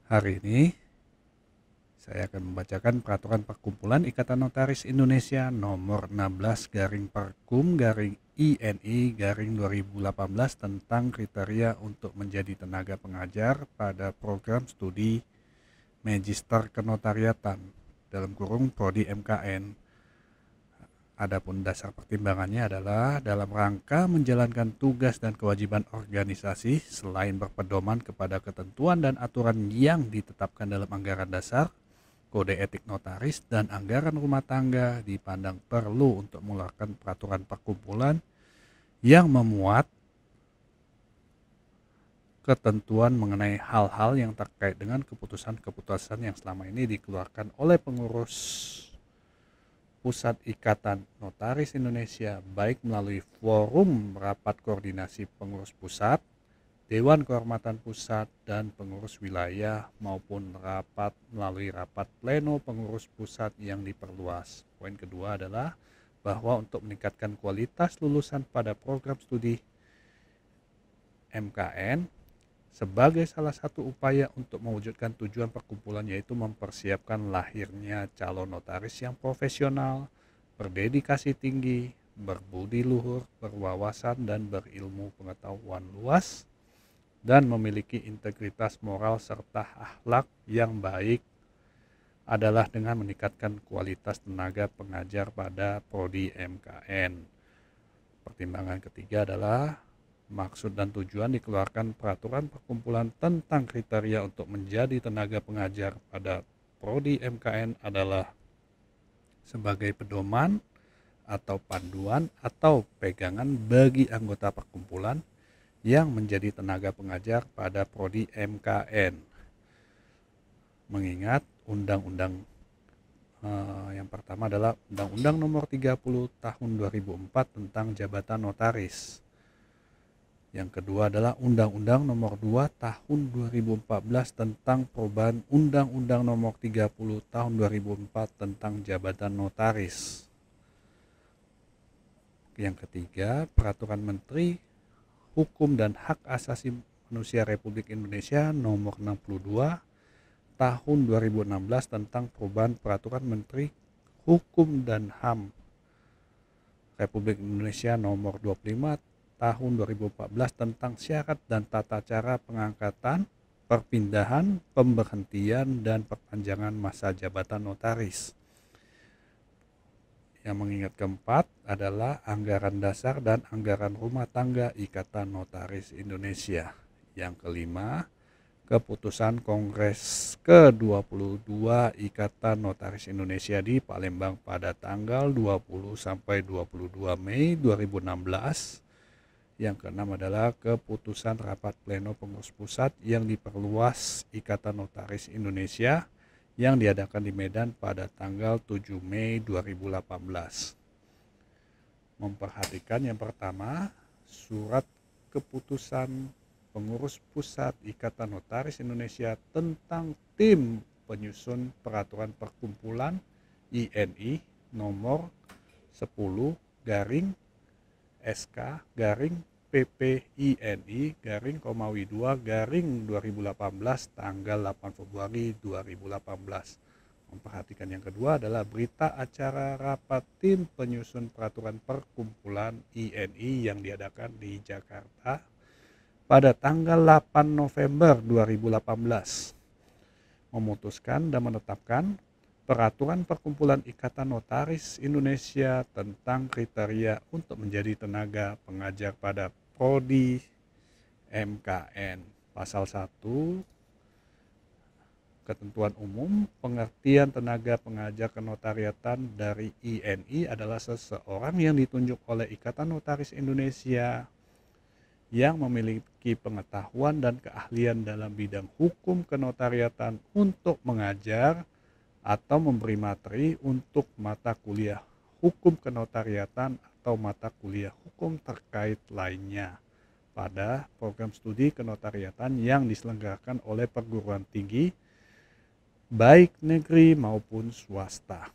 Hari ini saya akan membacakan Peraturan Perkumpulan Ikatan Notaris Indonesia nomor 16 garing Perkum garing INI garing 2018 tentang kriteria untuk menjadi tenaga pengajar pada program studi Magister Kenotariatan dalam kurung Prodi MKN. Adapun dasar pertimbangannya adalah dalam rangka menjalankan tugas dan kewajiban organisasi selain berpedoman kepada ketentuan dan aturan yang ditetapkan dalam anggaran dasar, kode etik notaris, dan anggaran rumah tangga, dipandang perlu untuk mengeluarkan peraturan perkumpulan yang memuat ketentuan mengenai hal-hal yang terkait dengan keputusan-keputusan yang selama ini dikeluarkan oleh pengurus Pusat Ikatan Notaris Indonesia, baik melalui forum rapat koordinasi pengurus pusat, Dewan Kehormatan Pusat, dan pengurus wilayah, maupun melalui rapat pleno pengurus pusat yang diperluas. Poin kedua adalah bahwa untuk meningkatkan kualitas lulusan pada program studi MKN, sebagai salah satu upaya untuk mewujudkan tujuan perkumpulan, yaitu mempersiapkan lahirnya calon notaris yang profesional, berdedikasi tinggi, berbudi luhur, berwawasan dan berilmu pengetahuan luas, dan memiliki integritas moral serta akhlak yang baik, adalah dengan meningkatkan kualitas tenaga pengajar pada prodi MKN. Pertimbangan ketiga adalah maksud dan tujuan dikeluarkan peraturan perkumpulan tentang kriteria untuk menjadi tenaga pengajar pada prodi MKN adalah sebagai pedoman atau panduan atau pegangan bagi anggota perkumpulan yang menjadi tenaga pengajar pada prodi MKN. Mengingat undang-undang yang pertama adalah Undang-Undang Nomor 30 Tahun 2004 tentang Jabatan Notaris. Yang kedua adalah Undang-Undang Nomor 2 Tahun 2014 tentang perubahan Undang-Undang Nomor 30 Tahun 2004 tentang Jabatan Notaris. Yang ketiga, Peraturan Menteri Hukum dan Hak Asasi Manusia Republik Indonesia Nomor 62 Tahun 2016 tentang perubahan Peraturan Menteri Hukum dan HAM Republik Indonesia Nomor 25 Tahun 2014 tentang syarat dan tata cara pengangkatan, perpindahan, pemberhentian, dan perpanjangan masa jabatan notaris. Yang mengingat keempat adalah anggaran dasar dan anggaran rumah tangga Ikatan Notaris Indonesia. Yang kelima, keputusan Kongres ke-22 Ikatan Notaris Indonesia di Palembang pada tanggal 20 sampai 22 Mei 2016. Yang keenam adalah keputusan rapat pleno pengurus pusat yang diperluas Ikatan Notaris Indonesia yang diadakan di Medan pada tanggal 7 Mei 2018. Memperhatikan yang pertama, surat keputusan pengurus pusat Ikatan Notaris Indonesia tentang tim penyusun peraturan perkumpulan INI nomor 10 garing SK garing PPINI garing Komawi 2 garing 2018 tanggal 8 Februari 2018. Memperhatikan yang kedua adalah berita acara rapat tim penyusun peraturan perkumpulan INI yang diadakan di Jakarta pada tanggal 8 November 2018. Memutuskan dan menetapkan Peraturan Perkumpulan Ikatan Notaris Indonesia tentang kriteria untuk menjadi tenaga pengajar pada prodi MKN. Pasal 1, Ketentuan Umum, pengertian tenaga pengajar kenotariatan dari INI adalah seseorang yang ditunjuk oleh Ikatan Notaris Indonesia yang memiliki pengetahuan dan keahlian dalam bidang hukum kenotariatan untuk mengajar atau memberi materi untuk mata kuliah hukum kenotariatan atau mata kuliah hukum terkait lainnya pada program studi kenotariatan yang diselenggarakan oleh perguruan tinggi baik negeri maupun swasta.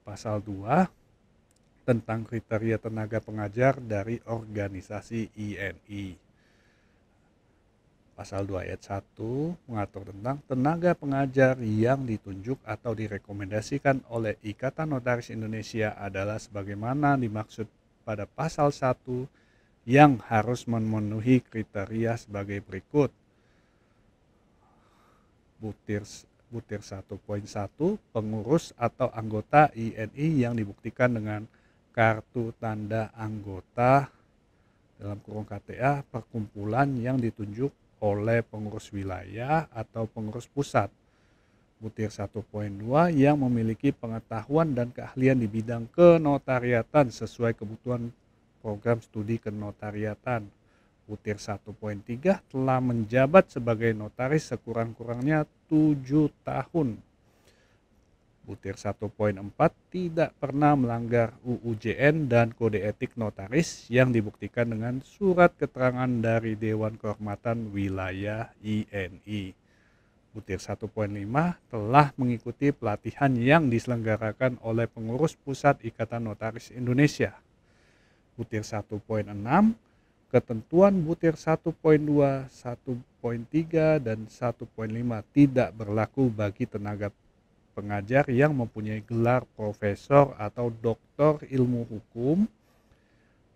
Pasal 2 tentang kriteria tenaga pengajar dari organisasi INI. Pasal 2 ayat 1 mengatur tentang tenaga pengajar yang ditunjuk atau direkomendasikan oleh Ikatan Notaris Indonesia adalah sebagaimana dimaksud pada pasal 1 yang harus memenuhi kriteria sebagai berikut. Butir 1.1 pengurus atau anggota INI yang dibuktikan dengan kartu tanda anggota dalam kurung KTA perkumpulan yang ditunjuk oleh pengurus wilayah atau pengurus pusat. Butir 1.2 yang memiliki pengetahuan dan keahlian di bidang kenotariatan sesuai kebutuhan program studi kenotariatan. Butir 1.3 telah menjabat sebagai notaris sekurang-kurangnya 7 tahun. Butir 1.4 tidak pernah melanggar UUJN dan kode etik notaris yang dibuktikan dengan surat keterangan dari Dewan Kehormatan Wilayah INI. Butir 1.5 telah mengikuti pelatihan yang diselenggarakan oleh pengurus pusat Ikatan Notaris Indonesia. Butir 1.6 ketentuan butir 1.2, 1.3, dan 1.5 tidak berlaku bagi tenaga pengajar yang mempunyai gelar profesor atau doktor ilmu hukum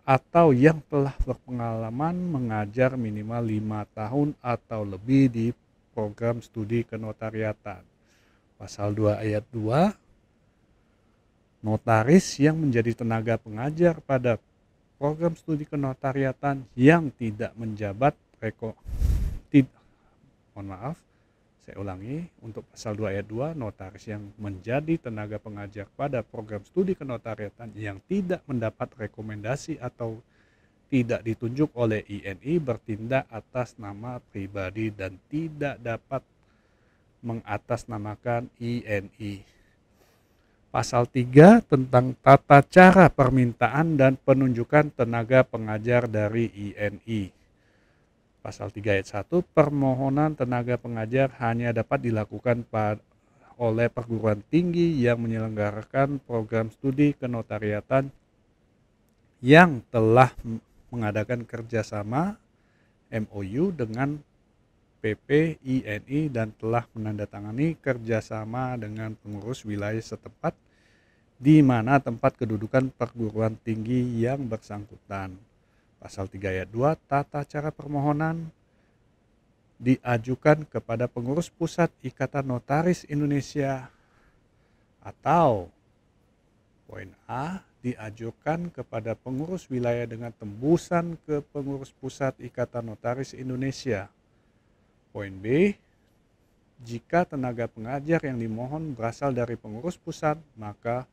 atau yang telah berpengalaman mengajar minimal 5 tahun atau lebih di program studi kenotariatan. Pasal 2 ayat 2, notaris yang menjadi tenaga pengajar pada program studi kenotariatan yang tidak menjabat untuk pasal 2 ayat 2, notaris yang menjadi tenaga pengajar pada program studi kenotariatan yang tidak mendapat rekomendasi atau tidak ditunjuk oleh INI bertindak atas nama pribadi dan tidak dapat mengatasnamakan INI. Pasal 3 tentang tata cara permintaan dan penunjukan tenaga pengajar dari INI. Pasal 3 ayat 1, permohonan tenaga pengajar hanya dapat dilakukan oleh perguruan tinggi yang menyelenggarakan program studi kenotariatan yang telah mengadakan kerjasama MOU dengan PP INI dan telah menandatangani kerjasama dengan pengurus wilayah setempat di mana tempat kedudukan perguruan tinggi yang bersangkutan. Pasal 3 ayat 2, tata cara permohonan diajukan kepada pengurus pusat Ikatan Notaris Indonesia atau poin A, diajukan kepada pengurus wilayah dengan tembusan ke pengurus pusat Ikatan Notaris Indonesia. Poin B, jika tenaga pengajar yang dimohon berasal dari pengurus pusat, maka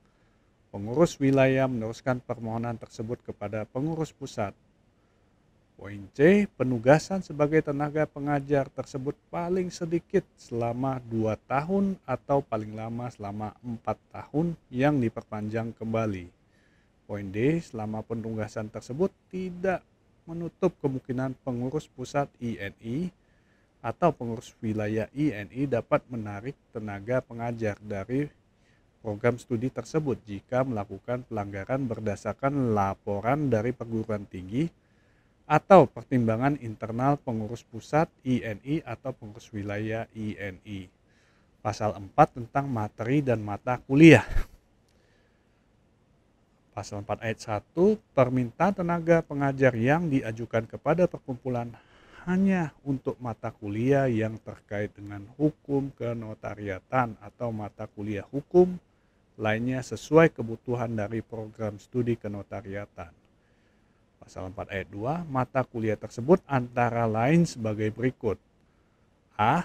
pengurus wilayah meneruskan permohonan tersebut kepada pengurus pusat. Poin C, penugasan sebagai tenaga pengajar tersebut paling sedikit selama 2 tahun atau paling lama selama 4 tahun yang diperpanjang kembali. Poin D, selama penugasan tersebut tidak menutup kemungkinan pengurus pusat INI atau pengurus wilayah INI dapat menarik tenaga pengajar dari program studi tersebut jika melakukan pelanggaran berdasarkan laporan dari perguruan tinggi atau pertimbangan internal pengurus pusat INI atau pengurus wilayah INI. Pasal 4 tentang materi dan mata kuliah. Pasal 4 ayat 1, permintaan tenaga pengajar yang diajukan kepada perkumpulan hanya untuk mata kuliah yang terkait dengan hukum kenotariatan atau mata kuliah hukum lainnya sesuai kebutuhan dari program studi kenotariatan. Pasal 4 ayat 2, mata kuliah tersebut antara lain sebagai berikut. A.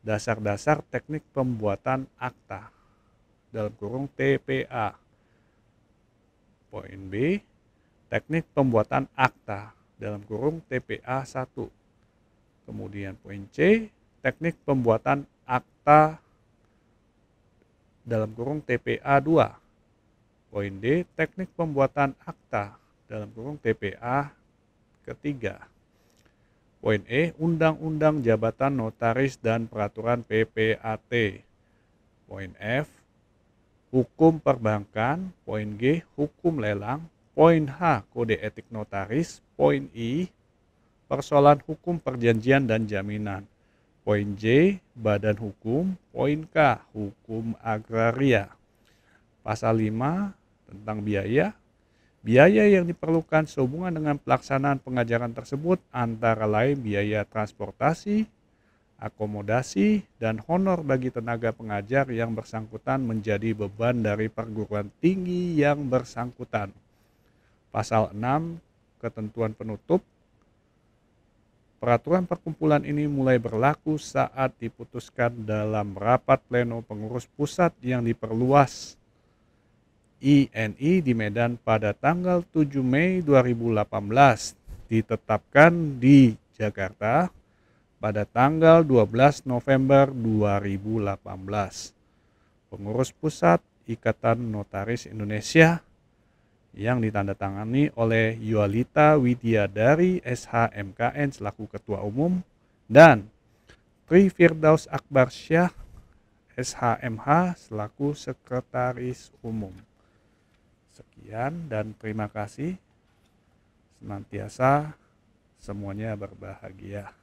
Dasar-dasar teknik pembuatan akta dalam kurung TPA. Poin B. Teknik pembuatan akta dalam kurung TPA 1. Kemudian poin C. Teknik pembuatan akta dalam kurung TPA 2. Poin D. Teknik pembuatan akta dalam kurung TPA ketiga. Poin E, Undang-Undang Jabatan Notaris dan Peraturan PPAT. Poin F, Hukum Perbankan. Poin G, Hukum Lelang. Poin H, Kode Etik Notaris. Poin I, persoalan hukum perjanjian dan jaminan. Poin J, badan hukum. Poin K, hukum agraria. Pasal 5 tentang biaya. Biaya yang diperlukan sehubungan dengan pelaksanaan pengajaran tersebut antara lain biaya transportasi, akomodasi, dan honor bagi tenaga pengajar yang bersangkutan menjadi beban dari perguruan tinggi yang bersangkutan. Pasal 6, ketentuan penutup. Peraturan perkumpulan ini mulai berlaku saat diputuskan dalam rapat pleno pengurus pusat yang diperluas INI di Medan pada tanggal 7 Mei 2018, ditetapkan di Jakarta pada tanggal 12 November 2018. Pengurus Pusat Ikatan Notaris Indonesia yang ditandatangani oleh Yualita Widyadari SHMKN selaku Ketua Umum dan Tri Firdaus Akbar Syah SHMH selaku Sekretaris Umum. Sekian dan terima kasih. Senantiasa semuanya berbahagia.